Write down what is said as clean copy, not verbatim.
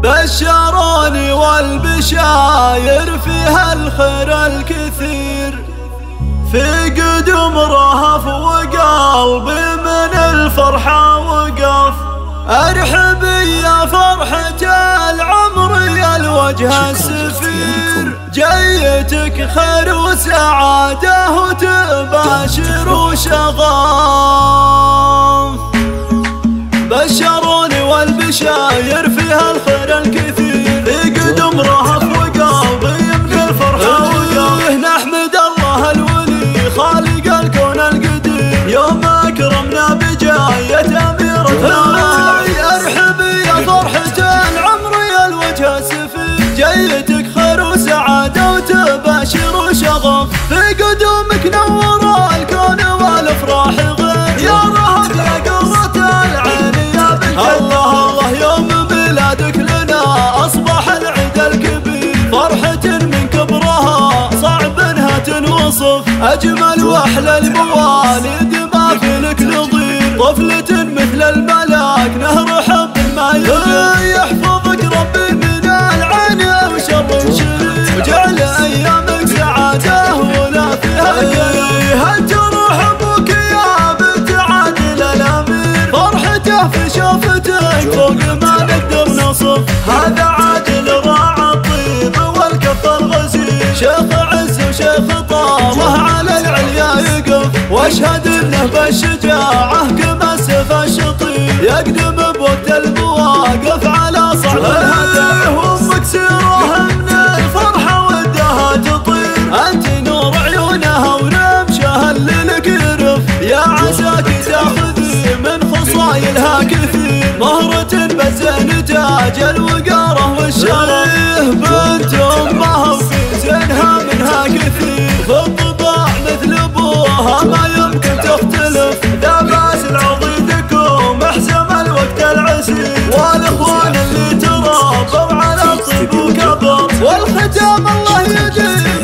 بشروني والبشاير فيها الخير الكثير، في قدوم رهف وقلبي من الفرحة وقف. ارحبي يا فرحة العمر يا الوجه السفير، جيتك خير وسعادة وتباشر وشغف. بشروني والبشاير فيها الخير الكثير، في قدوم رهف وقلبي من الفرحة وقف. نحمد الله الولي خالق الكون القدير، يوم اكرمنا بجاية اميرتنا. ارحبي يا فرحة العمر يا الوجه السفير، جيتك خير وسعادة وتباشر وشغف. في قدومك نور الكون والافراح غير، يا رهب يا قرة العين يا بنت الله الله. يوم ميلادك لنا اصبح العيد الكبير، فرحة من كبرها صعب انها تنوصف. اجمل واحلى المواليد ما في لك نظير، طفلة مثل الملاك نهر حب ما يغير. يحفظك ربي من العين وشر شرير، وجعل ايامك سعادة ولا فيها قليل. هل تروح ابوك يا بنت عادل الامير، فرحته في شوفتك فوق ما نقدر نصف. هذا عادل راعى الطيب والكف الغزير، شيخ عز وشيخ طامه على العليا يقف. واشهد انه بالشجاعة كما السيف الشطير، يقدم بوقت المواقف على صعب الهدف. وامك سيروها من الفرحة ودها تطير، انت نور عيونها ونمشها اللي لك يرف. يا عساك تاخذي من خصايلها كثير، مهرة بالزين تاج الوقارة والشرف. بنت امها وفي زينها منها كثير، في الطباع مثل ابوها ما يمكن تختلف. لباس العضيدكم احزم الوقت العسير، والاخوان اللي تربوا على الطيب وكبر، والختام الله يجيب